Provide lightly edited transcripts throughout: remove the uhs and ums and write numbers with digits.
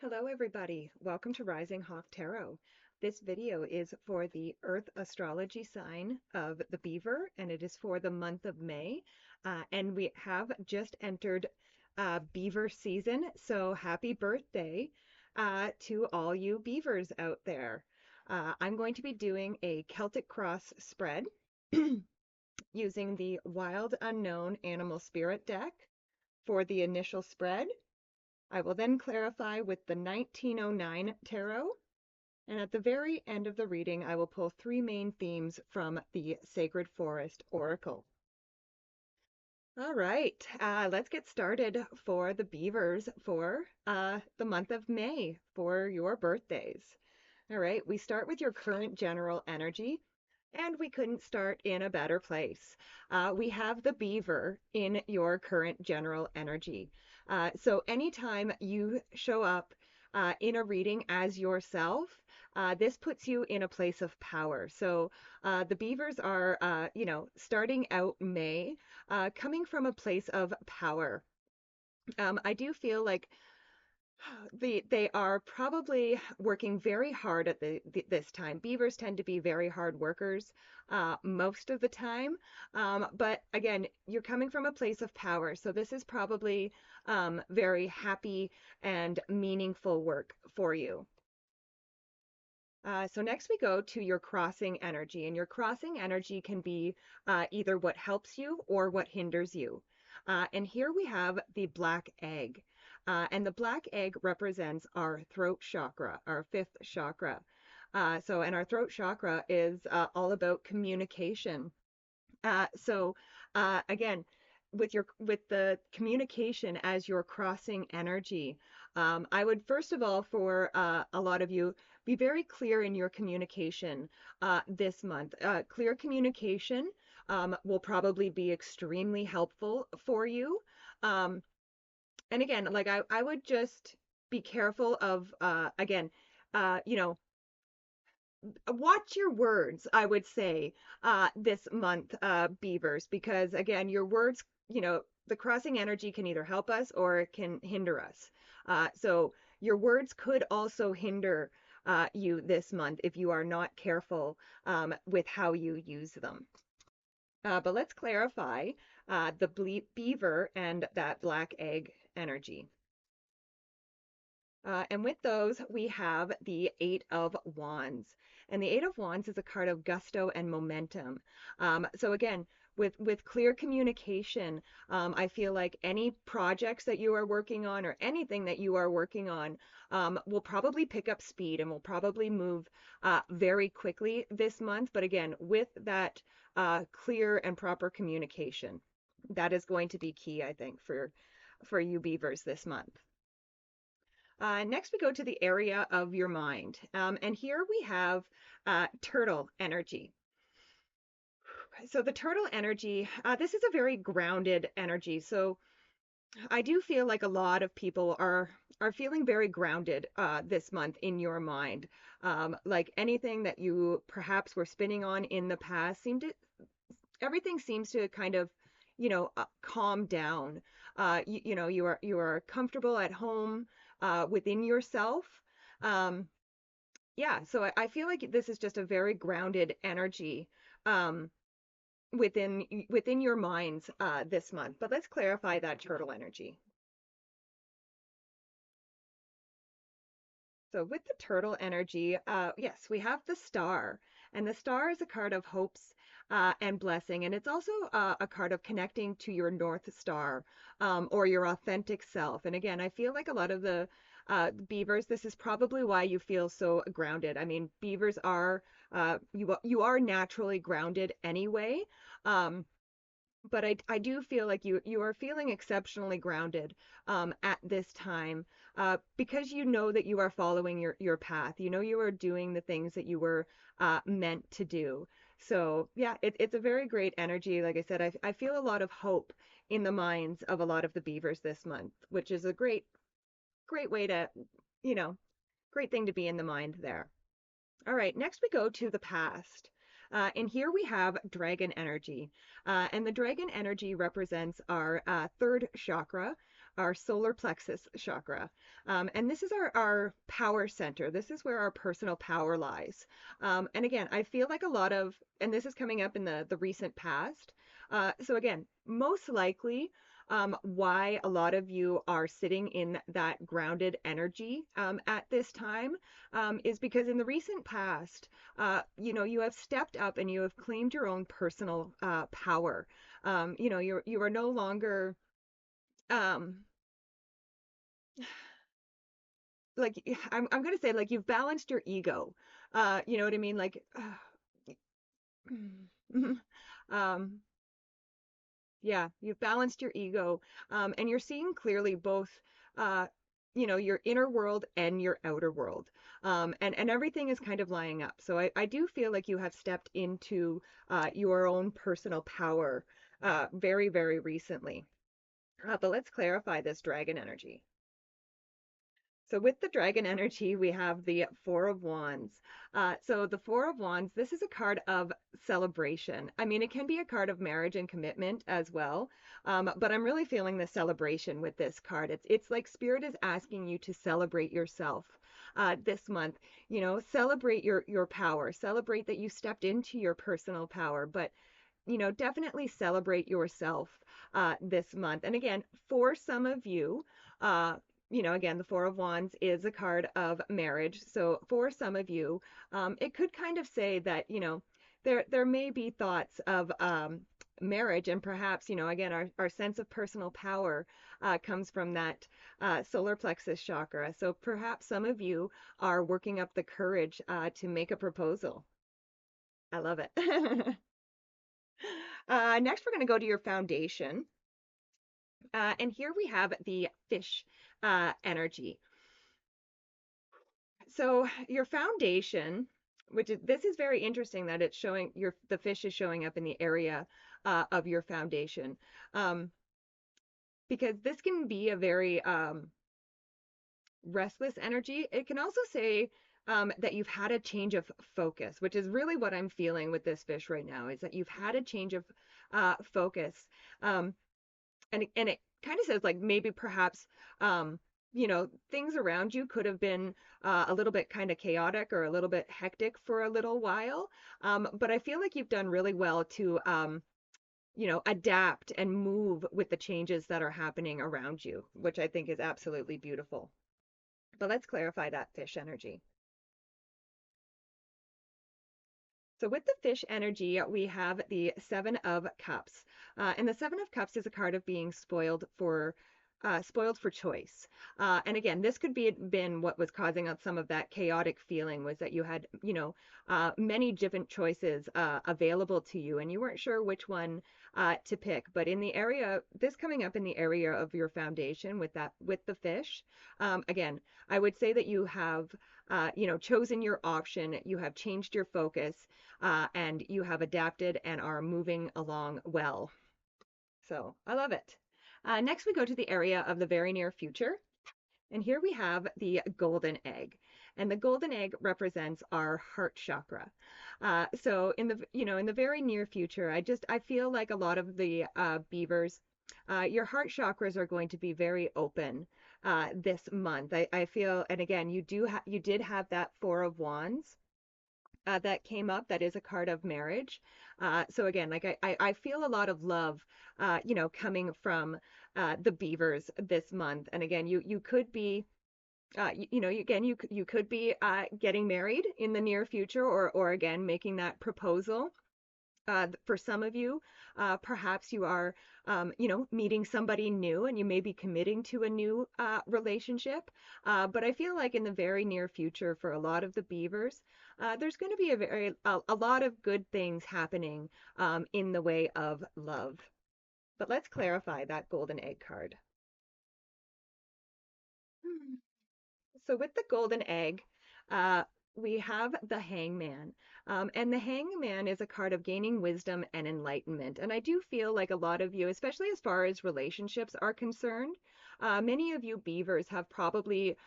Hello everybody, welcome to Rising Hawk Tarot. This video is for the Earth astrology sign of the Beaver, and it is for the month of May. And we have just entered Beaver season, so happy birthday to all you Beavers out there. I'm going to be doing a Celtic cross spread using the Wild Unknown Animal Spirit deck for the initial spread. I will then clarify with the 1909 tarot, and at the very end of the reading, I will pull three main themes from the Sacred Forest Oracle. All right, let's get started for the Beavers for the month of May for your birthdays. All right, we start with your current general energy, and we couldn't start in a better place. We have the Beaver in your current general energy. So anytime you show up in a reading as yourself, this puts you in a place of power. So the Beavers are, starting out May, coming from a place of power. I do feel like they are probably working very hard at this time. Beavers tend to be very hard workers most of the time. But again, you're coming from a place of power. So this is probably very happy and meaningful work for you. So next we go to your crossing energy, and your crossing energy can be either what helps you or what hinders you. And here we have the black egg. And the black egg represents our throat chakra, our fifth chakra. And our throat chakra is all about communication. Again, with the communication as your crossing energy, I would first of all, for a lot of you, be very clear in your communication this month. Clear communication will probably be extremely helpful for you. And again, like I would just be careful of, again, watch your words, I would say, this month, Beavers, because again, your words, the crossing energy can either help us or it can hinder us. So your words could also hinder you this month if you are not careful with how you use them. But let's clarify the Beaver and that black egg energy. And with those, we have the Eight of Wands. And the Eight of Wands is a card of gusto and momentum. So again, with clear communication, I feel like any projects that you are working on or anything that you are working on will probably pick up speed and will probably move very quickly this month. But again, with that clear and proper communication, that is going to be key, I think, for you Beavers this month. Next, we go to the area of your mind. And here we have turtle energy. So the turtle energy, this is a very grounded energy. So I do feel like a lot of people are feeling very grounded this month in your mind. Like anything that you perhaps were spinning on in the past everything seems to kind of, calm down. You are comfortable at home within yourself. Yeah, so I feel like this is just a very grounded energy within your minds this month. But let's clarify that turtle energy. So with the turtle energy, yes, we have the star, and the star is a card of hopes and blessing, and it's also a card of connecting to your North Star or your authentic self. And again, I feel like a lot of the Beavers, this is probably why you feel so grounded. I mean, Beavers are you are naturally grounded anyway. But I do feel like you are feeling exceptionally grounded at this time because you know that you are following your path. You know you are doing the things that you were meant to do. So yeah, it's a very great energy. Like I said, I feel a lot of hope in the minds of a lot of the Beavers this month, which is a great way to, great thing to be in the mind there. All right, next we go to the past. And here we have dragon energy. And the dragon energy represents our third chakra, our solar plexus chakra. And this is our power center. This is where our personal power lies. And again, I feel like a lot of, and this is coming up in the recent past. So again, most likely, why a lot of you are sitting in that grounded energy at this time is because in the recent past, you have stepped up and you have claimed your own personal power. You are no longer um, like I'm gonna say like you've balanced your ego. You know what I mean? Like, um, yeah, you've balanced your ego, and you're seeing clearly both, uh, your inner world and your outer world, and everything is kind of lining up. So I do feel like you have stepped into your own personal power very, very recently. But let's clarify this dragon energy. So with the dragon energy, we have the Four of Wands. So the Four of Wands, this is a card of celebration. I mean, it can be a card of marriage and commitment as well, but I'm really feeling the celebration with this card. It's like Spirit is asking you to celebrate yourself this month. Celebrate your power. Celebrate that you stepped into your personal power, but definitely celebrate yourself this month. And again, for some of you, again, the Four of Wands is a card of marriage. So for some of you, it could kind of say that, there may be thoughts of marriage, and perhaps, again, our sense of personal power comes from that solar plexus chakra. So perhaps some of you are working up the courage to make a proposal. I love it. Next, we're going to go to your foundation. And here we have the fish energy. So your foundation, this is very interesting that it's showing the fish is showing up in the area of your foundation. Because this can be a very restless energy. It can also say that you've had a change of focus, which is really what I'm feeling with this fish right now, is that you've had a change of focus. And it kind of says like maybe perhaps things around you could have been a little bit kind of chaotic or a little bit hectic for a little while, but I feel like you've done really well to adapt and move with the changes that are happening around you, which I think is absolutely beautiful. But let's clarify that fish energy. So with the fish energy, we have the Seven of Cups. And the Seven of Cups is a card of being spoiled for choice. And again, this could be been what was causing some of that chaotic feeling, was that you had, many different choices available to you, and you weren't sure which one to pick. But in the area, this coming up in the area of your foundation with the fish, again, I would say that you have, chosen your option, you have changed your focus, and you have adapted and are moving along well. So I love it. Next, we go to the area of the very near future. And here we have the golden egg. And the golden egg represents our heart chakra. So in the very near future, I feel like a lot of the beavers, your heart chakras are going to be very open this month. I feel, and again, you did have that Four of Wands that came up. That is a card of marriage. So again, like I feel a lot of love, coming from the beavers this month. And again, you could be, you could be getting married in the near future, or again making that proposal. For some of you, perhaps you are, meeting somebody new and you may be committing to a new relationship. But I feel like in the very near future, for a lot of the beavers, there's going to be a lot of good things happening in the way of love. But let's clarify that golden egg card. So with the golden egg, uh, we have the hangman. And the hangman is a card of gaining wisdom and enlightenment. And I do feel like a lot of you, especially as far as relationships are concerned, many of you beavers have probably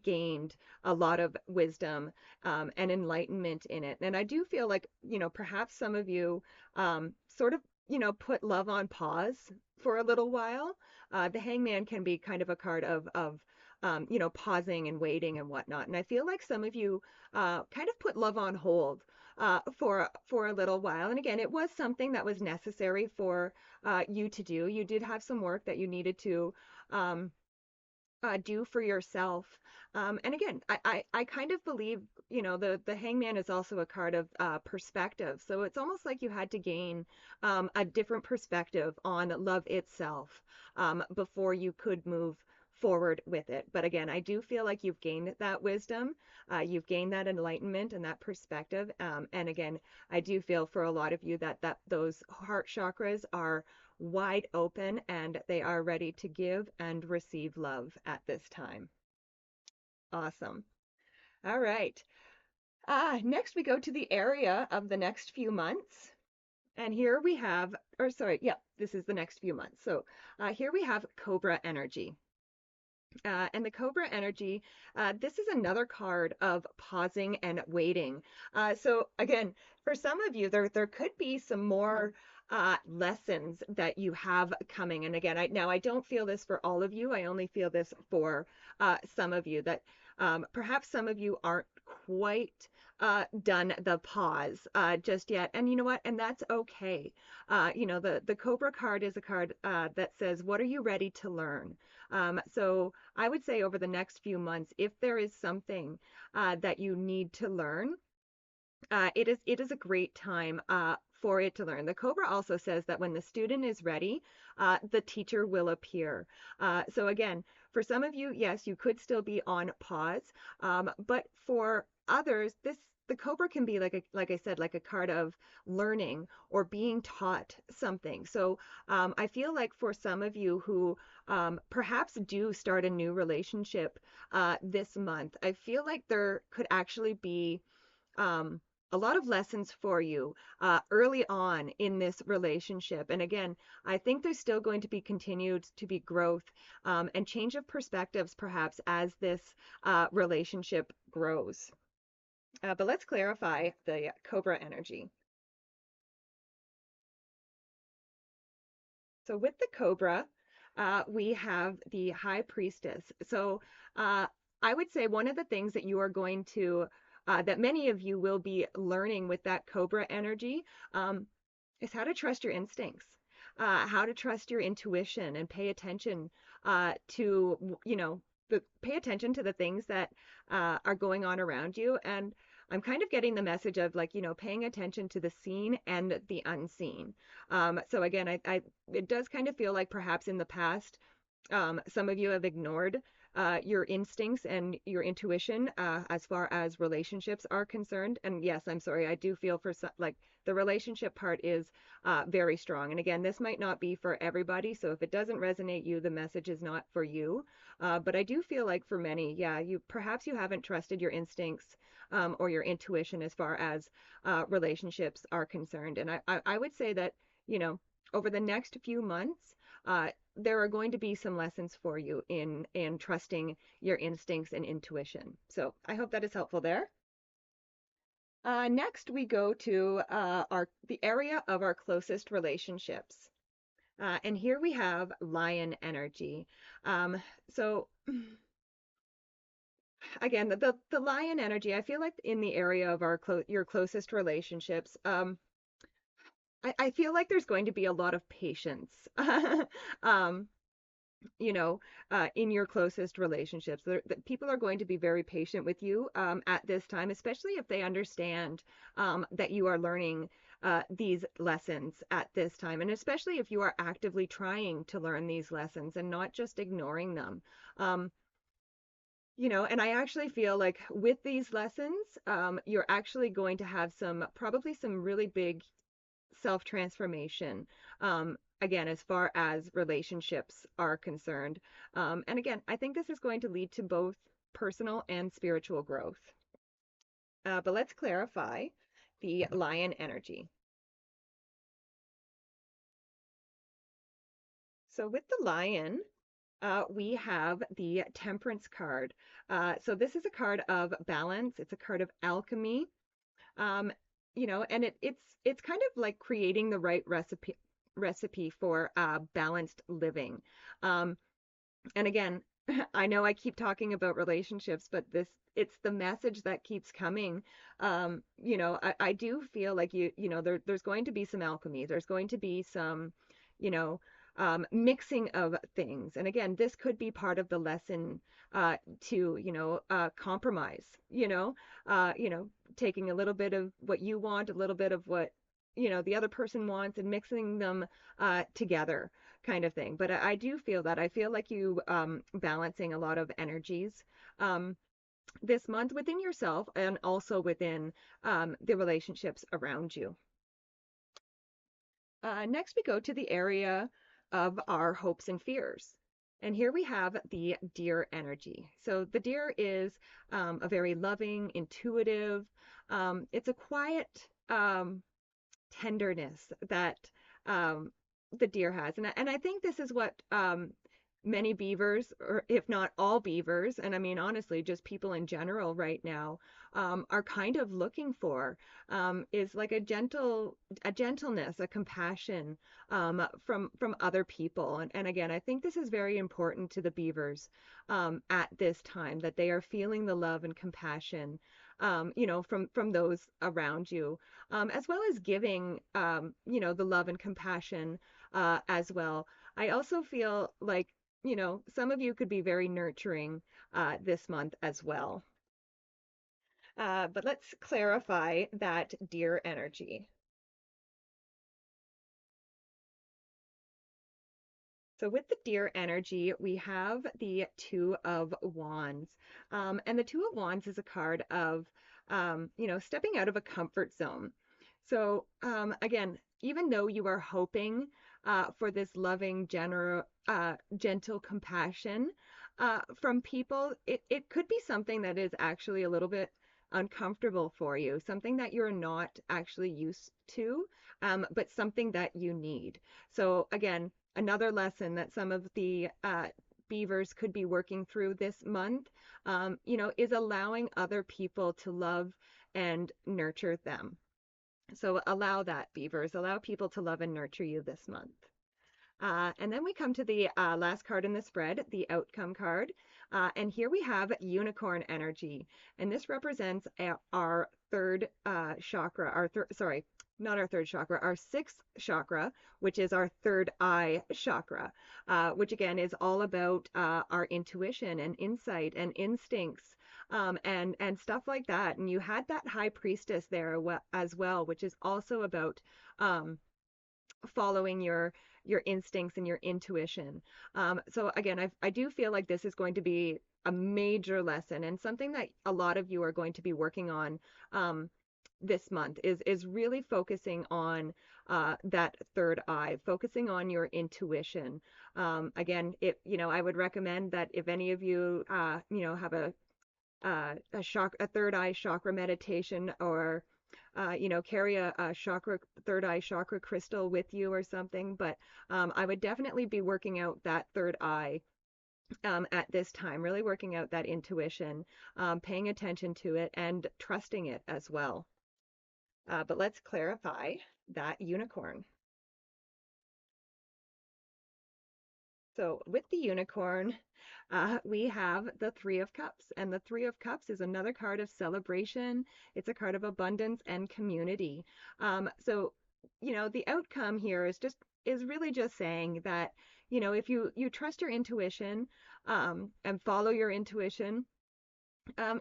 gained a lot of wisdom and enlightenment in it. And I do feel like, perhaps some of you sort of put love on pause for a little while. The hangman can be kind of a card of pausing and waiting and whatnot. And I feel like some of you kind of put love on hold for a little while. And again, it was something that was necessary for you to do. You did have some work that you needed to um, do for yourself. And again, I kind of believe, the hangman is also a card of perspective. So it's almost like you had to gain a different perspective on love itself before you could move forward with it. But again, I do feel like you've gained that wisdom, you've gained that enlightenment and that perspective. And again, I do feel for a lot of you that those heart chakras are wide open and they are ready to give and receive love at this time. Awesome. All right. Next we go to the area of the next few months. And here we have, or sorry, yeah, this is the next few months. So here we have Cobra energy. And the Cobra energy, this is another card of pausing and waiting. So again, for some of you, there could be some more lessons that you have coming. And again, now I don't feel this for all of you. I only feel this for some of you that perhaps some of you aren't quite done the pause just yet. And you know what? And that's okay. The Cobra card is a card that says, what are you ready to learn? So I would say over the next few months, if there is something that you need to learn, it is a great time for it to learn. The Cobra also says that when the student is ready, the teacher will appear. So again, for some of you, yes, you could still be on pause, but for others, the Cobra can be like I said, like a card of learning or being taught something. So I feel like for some of you who perhaps do start a new relationship this month, I feel like there could actually be um, a lot of lessons for you early on in this relationship. And again, I think there's still going to be continued to be growth and change of perspectives perhaps as this relationship grows. But let's clarify the Cobra energy. So with the Cobra, we have the High Priestess. So I would say one of the things that you are going to, that many of you will be learning with that Cobra energy is how to trust your instincts, how to trust your intuition and pay attention pay attention to the things that are going on around you. And I'm kind of getting the message of like, paying attention to the seen and the unseen. So again, it does kind of feel like perhaps in the past, some of you have ignored your instincts and your intuition as far as relationships are concerned. And yes, I'm sorry, I do feel for some, like the relationship part is very strong. And again, this might not be for everybody. So if it doesn't resonate you, the message is not for you. But I do feel like for many, yeah, perhaps you haven't trusted your instincts or your intuition as far as relationships are concerned. And I would say that, over the next few months, there are going to be some lessons for you in trusting your instincts and intuition. So I hope that is helpful there. Next, we go to the area of our closest relationships. And here we have lion energy. So again, the lion energy, I feel like in the area of your closest relationships, I feel like there's going to be a lot of patience. um, in your closest relationships. People are going to be very patient with you at this time, especially if they understand that you are learning these lessons at this time, and especially if you are actively trying to learn these lessons and not just ignoring them. Um, and I actually feel like with these lessons, you're actually going to have probably some really big self-transformation. Again, as far as relationships are concerned. And again, I think this is going to lead to both personal and spiritual growth. But let's clarify the lion energy. So with the lion, we have the temperance card. So this is a card of balance. It's a card of alchemy. Um, and it's kind of like creating the right recipe for balanced living. Um, and again, I know I keep talking about relationships, but it's the message that keeps coming. I do feel like there's going to be some alchemy. There's going to be some, you know, mixing of things. And again, this could be part of the lesson to, compromise, taking a little bit of what you want, a little bit of what, the other person wants and mixing them together kind of thing. But I do feel that. I feel like you balancing a lot of energies um, this month within yourself and also within the relationships around you. Next, we go to the area of our hopes and fears. And here we have the deer energy. So the deer is a very loving, intuitive, it's a quiet tenderness that um, the deer has. And I think this is what many beavers, or if not all beavers, and I mean, honestly, just people in general right now, are kind of looking for, is like a gentleness, a compassion from other people. And again, I think this is very important to the beavers at this time, that they are feeling the love and compassion, from those around you, as well as giving, the love and compassion as well. I also feel like, some of you could be very nurturing this month as well. But let's clarify that deer energy. So with the deer energy, we have the Two of Wands. And the Two of Wands is a card of, stepping out of a comfort zone. So again, even though you are hoping for this loving, gentle compassion from people, it could be something that is actually a little bit uncomfortable for you, something that you're not actually used to, but something that you need. So again, another lesson that some of the beavers could be working through this month, is allowing other people to love and nurture them. So allow that, beavers. Allow people to love and nurture you this month. And then we come to the last card in the spread, the outcome card. And here we have unicorn energy. And this represents our third chakra, sorry, not our third chakra, our sixth chakra, which is our third eye chakra, which again is all about our intuition and insight and instincts. And stuff like that. And you had that high priestess there as well, which is also about following your instincts and your intuition. So again, I do feel like this is going to be a major lesson and something that a lot of you are going to be working on this month is really focusing on that third eye, focusing on your intuition. Again, I would recommend that if any of you, have a third eye chakra meditation, or carry a chakra, third eye chakra crystal with you or something. But I would definitely be working out that third eye at this time, really working out that intuition, paying attention to it and trusting it as well. But let's clarify that unicorn. So with the unicorn, we have the Three of Cups, and the Three of Cups is another card of celebration. It's a card of abundance and community. So, the outcome here is really just saying that, if you trust your intuition, and follow your intuition,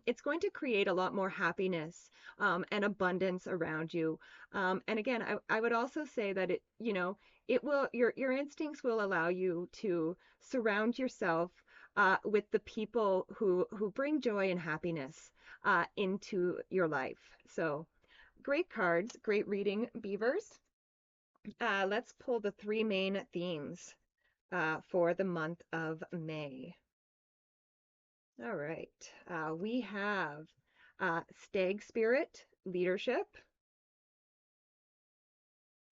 it's going to create a lot more happiness and abundance around you. And again, I would also say that it will, your instincts will allow you to surround yourself with the people who bring joy and happiness into your life. So great cards, great reading, beavers. Let's pull the three main themes for the month of May. All right. We have stag spirit, leadership,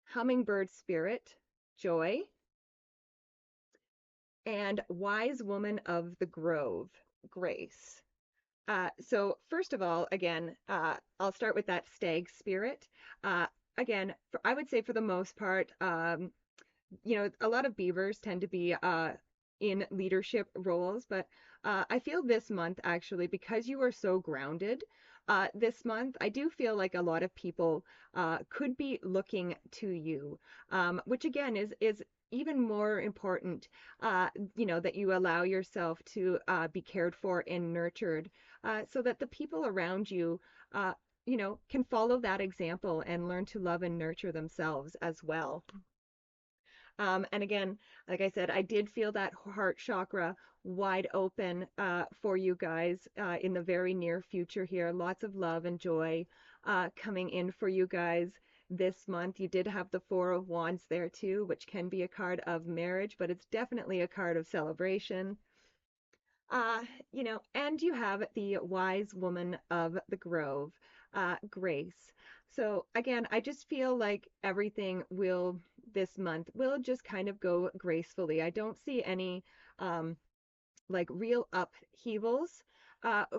hummingbird spirit, joy, and wise woman of the grove, grace. So first of all, again, I'll start with that stag spirit. Again, I would say for the most part, a lot of beavers tend to be in leadership roles, but I feel this month actually, because you are so grounded, this month, I do feel like a lot of people could be looking to you, which again is even more important, that you allow yourself to be cared for and nurtured, so that the people around you, can follow that example and learn to love and nurture themselves as well. And again, like I said, I did feel that heart chakra wide open for you guys in the very near future here. Lots of love and joy coming in for you guys this month. You did have the Four of Wands there too, which can be a card of marriage, but it's definitely a card of celebration. Uh, and you have the wise woman of the grove, Grace. So again, I just feel like everything will this month will just kind of go gracefully. I don't see any like real upheavals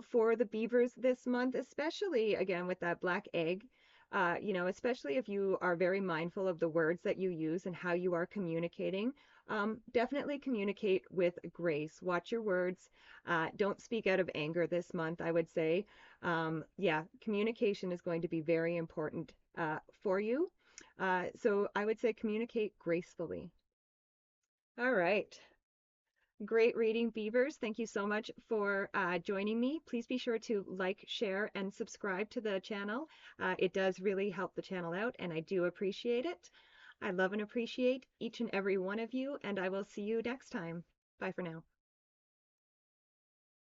for the beavers this month, especially again with that black egg. Especially if you are very mindful of the words that you use and how you are communicating. Definitely communicate with grace. Watch your words. Don't speak out of anger this month, I would say. Yeah, communication is going to be very important for you. So I would say communicate gracefully. All right. Great reading, Beavers. Thank you so much for joining me. Please be sure to like, share, and subscribe to the channel. It does really help the channel out, and I do appreciate it. I love and appreciate each and every one of you, and I will see you next time. Bye for now.